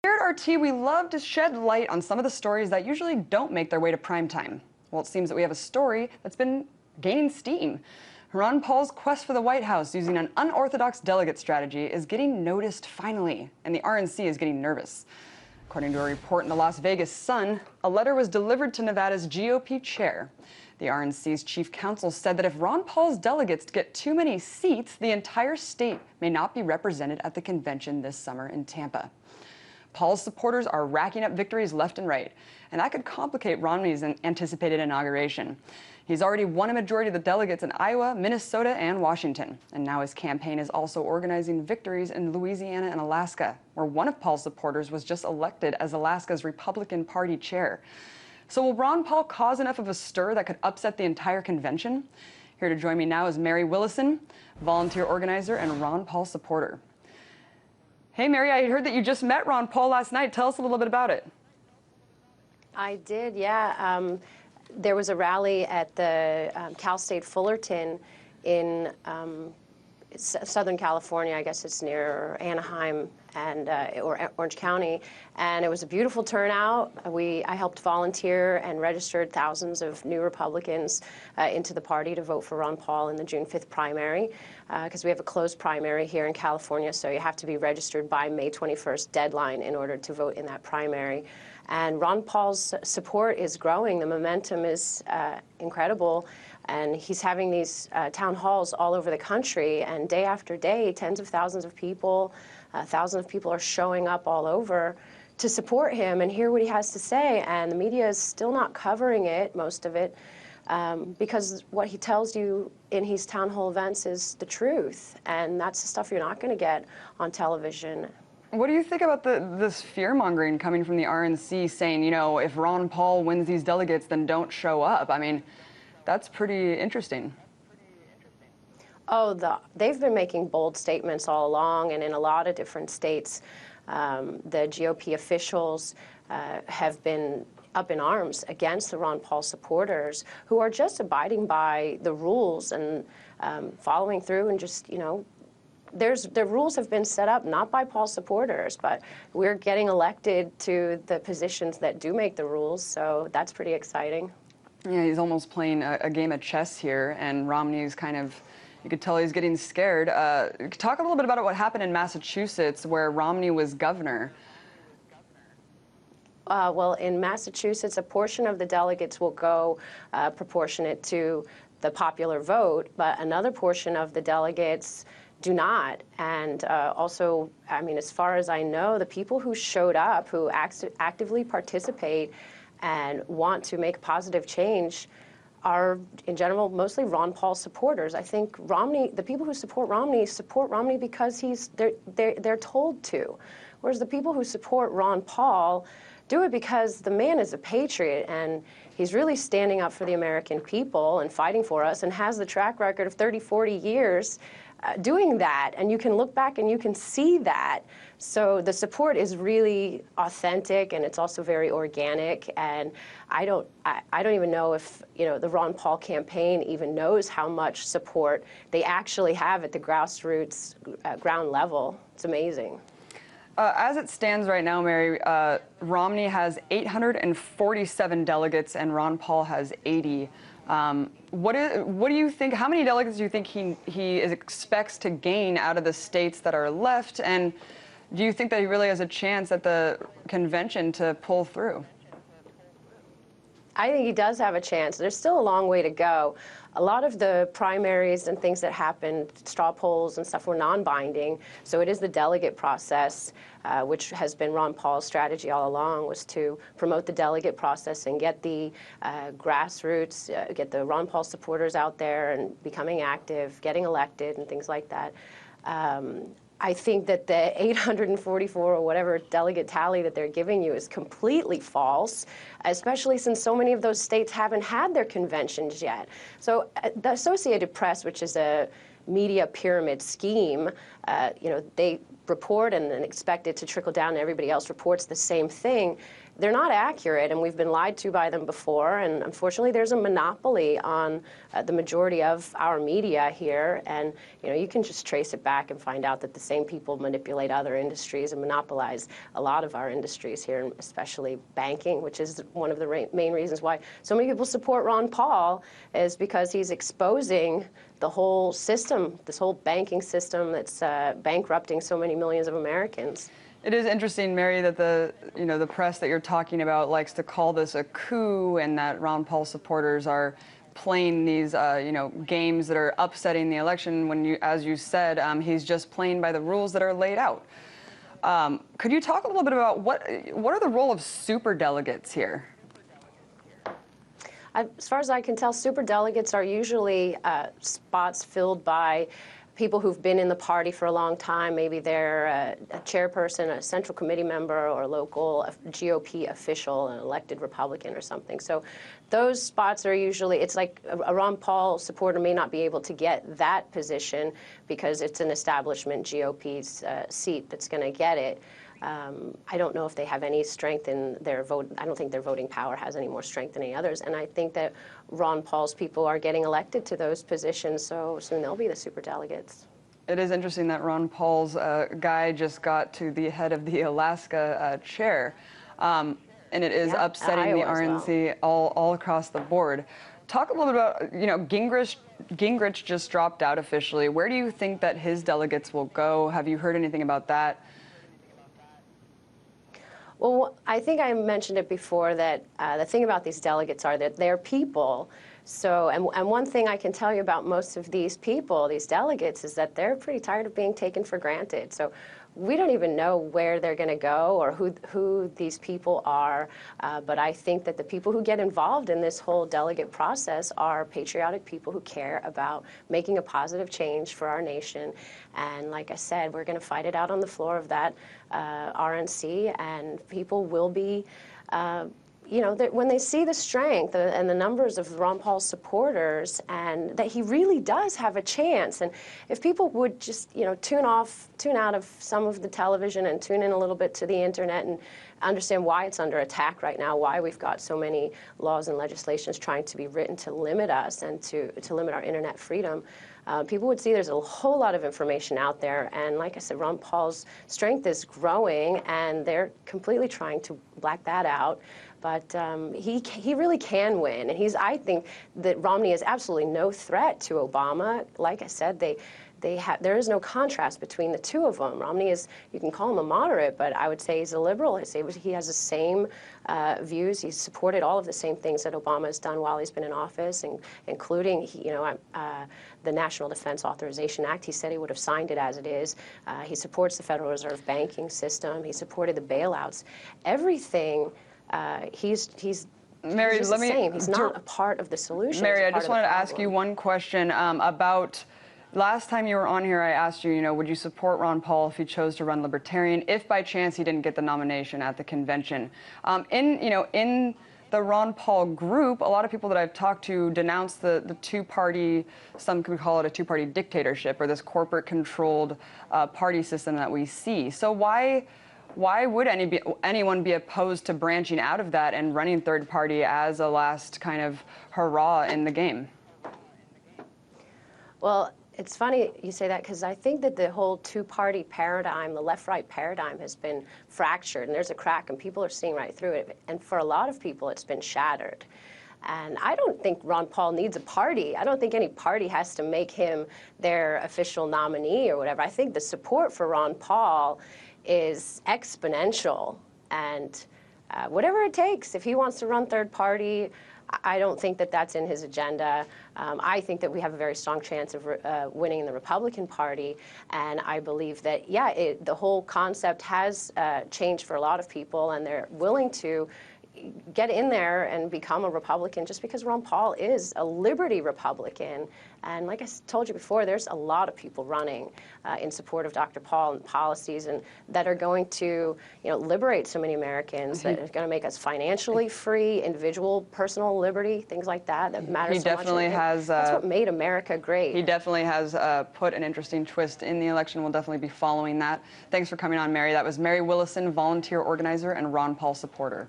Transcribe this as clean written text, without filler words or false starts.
Here at RT, we love to shed light on some of the stories that usually don't make their way to primetime. Well, it seems that we have a story that's been gaining steam. Ron Paul's quest for the White House using an unorthodox delegate strategy is getting noticed finally, and the RNC is getting nervous. According to a report in the Las Vegas Sun, a letter was delivered to Nevada's GOP chair. The RNC's chief counsel said that if Ron Paul's delegates get too many seats, the entire state may not be represented at the convention this summer in Tampa. Paul's supporters are racking up victories left and right, and that could complicate Romney's anticipated inauguration. He's already won a majority of the delegates in Iowa, Minnesota, and Washington, and now his campaign is also organizing victories in Louisiana and Alaska, where one of Paul's supporters was just elected as Alaska's Republican Party chair. So will Ron Paul cause enough of a stir that could upset the entire convention? Here to join me now is Mary Willison, volunteer organizer and Ron Paul supporter. Hey, Mary, I heard that you just met Ron Paul last night. Tell us a little bit about it. I did, yeah. There was a rally at the Cal State Fullerton in Southern California. I guess it's near Anaheim and or Orange County, and it was a beautiful turnout. I helped volunteer and registered thousands of new Republicans into the party to vote for Ron Paul in the June 5th primary, because we have a closed primary here in California, so you have to be registered by May 21st deadline in order to vote in that primary. And Ron Paul's support is growing. The momentum is incredible. And he's having these town halls all over the country. And day after day, tens of thousands of people are showing up all over to support him and hear what he has to say. And the media is still not covering it, most of it, because what he tells you in his town hall events is the truth. And that's the stuff you're not going to get on television. What do you think about this fear-mongering coming from the RNC saying, you know, if Ron Paul wins these delegates, then don't show up? I mean, that's pretty interesting. Oh, they've been making bold statements all along, and in a lot of different states, the GOP officials have been up in arms against the Ron Paul supporters who are just abiding by the rules and following through and just, you know, the rules have been set up not by Paul supporters, but we're getting elected to the positions that do make the rules, so that's pretty exciting. Yeah, he's almost playing a game of chess here, and Romney's kind of, you could tell he's getting scared. Talk a little bit about what happened in Massachusetts, where Romney was governor. Well, in Massachusetts, a portion of the delegates will go proportionate to the popular vote, but another portion of the delegates do not. And also, I mean, as far as I know, the people who showed up, who actively participate and want to make positive change are, in general, mostly Ron Paul supporters. I think Romney, the people who support Romney because they're told to. Whereas the people who support Ron Paul do it because the man is a patriot and he's really standing up for the American people and fighting for us and has the track record of 30, 40 years doing that, and you can look back and you can see that. So the support is really authentic, and it's also very organic. And I don't even know if, you know, the Ron Paul campaign even knows how much support they actually have at the grassroots ground level. It's amazing. As it stands right now, Mary, Romney has 847 delegates and Ron Paul has 80. What do you think? How many delegates do you think he expects to gain out of the states that are left? And do you think that he really has a chance at the convention to pull through? I think he does have a chance. There's still a long way to go. A lot of the primaries and things that happened, straw polls and stuff, were non-binding. So it is the delegate process, which has been Ron Paul's strategy all along, was to promote the delegate process and get the grassroots, get the Ron Paul supporters out there and becoming active, getting elected and things like that. I think that the 844 or whatever delegate tally that they're giving you is completely false, especially since so many of those states haven't had their conventions yet. So the Associated Press, which is a media pyramid scheme, you know, report and then expect it to trickle down and everybody else reports the same thing, they're not accurate, and we've been lied to by them before. And unfortunately, there's a monopoly on the majority of our media here. And you can just trace it back and find out that the same people manipulate other industries and monopolize a lot of our industries here, especially banking, which is one of the main reasons why so many people support Ron Paul, is because he's exposing the whole system, this whole banking system that's bankrupting so many millions of Americans. It is interesting, Mary, that the press that you're talking about likes to call this a coup, and that Ron Paul supporters are playing these games that are upsetting the election. When as you said, he's just playing by the rules that are laid out. Could you talk a little bit about what are the role of superdelegates here? As far as I can tell, superdelegates are usually spots filled by people who've been in the party for a long time. Maybe they're a chairperson, a central committee member, or a local GOP official, an elected Republican or something. So those spots are usually, it's like a Ron Paul supporter may not be able to get that position because it's an establishment GOP's seat that's going to get it. I don't know if they have any strength in their vote. I don't think their voting power has any more strength than any others. And I think that Ron Paul's people are getting elected to those positions, so soon they'll be the superdelegates. It is interesting that Ron Paul's guy just got to the head of the Alaska chair, and it is upsetting the RNC all across the board. Talk a little bit about, Gingrich just dropped out officially. Where do you think that his delegates will go? Have you heard anything about that? Well, I think I mentioned it before that the thing about these delegates are that they're people. So, and one thing I can tell you about most of these people, these delegates, is that they're pretty tired of being taken for granted. So we don't even know where they're going to go or who these people are. But I think that the people who get involved in this whole delegate process are patriotic people who care about making a positive change for our nation. And like I said, we're going to fight it out on the floor of that RNC, and people will be when they see the strength and the numbers of Ron Paul's supporters, and that he really does have a chance. And if people would just, tune out of some of the television and tune in a little bit to the internet and understand why it's under attack right now, why we've got so many laws and legislations trying to be written to limit us and to limit our internet freedom, people would see there's a whole lot of information out there. And like I said, Ron Paul's strength is growing, and they're completely trying to black that out. But he really can win. And I think that Romney is absolutely no threat to Obama. Like I said, there is no contrast between the two of them. Romney is, you can call him a moderate, but I would say he's a liberal. I'd say he has the same views. He's supported all of the same things that Obama has done while he's been in office, including, the National Defense Authorization Act. He said he would have signed it as it is. He supports the Federal Reserve banking system. He supported the bailouts. Everything. Mary, he's the same. He's not a part of the solution. Mary, I just wanted to ask you one question about last time you were on here. I asked you, would you support Ron Paul if he chose to run Libertarian, if by chance he didn't get the nomination at the convention? In the Ron Paul group, a lot of people that I've talked to denounce the two-party, some could call it a two-party dictatorship, or this corporate-controlled party system that we see. So why would anyone be opposed to branching out of that and running third party as a last kind of hurrah in the game? Well, it's funny you say that, because I think that the whole two-party paradigm, the left-right paradigm, has been fractured, and there's a crack, and people are seeing right through it. And for a lot of people, it's been shattered. And I don't think Ron Paul needs a party. I don't think any party has to make him their official nominee or whatever. I think the support for Ron Paul is exponential, and whatever it takes. If he wants to run third party, I don't think that that's in his agenda. I think that we have a very strong chance of winning in the Republican Party, and I believe that, the whole concept has changed for a lot of people, and they're willing to get in there and become a Republican just because Ron Paul is a liberty Republican. And like I told you before, there's a lot of people running in support of Dr. Paul and policies and that are going to, liberate so many Americans, that are going to make us financially free, individual, personal liberty, things like that matter He so much. definitely has. That's what made America great. He definitely has put an interesting twist in the election. We'll definitely be following that. Thanks for coming on, Mary. That was Mary Willison, volunteer organizer and Ron Paul supporter.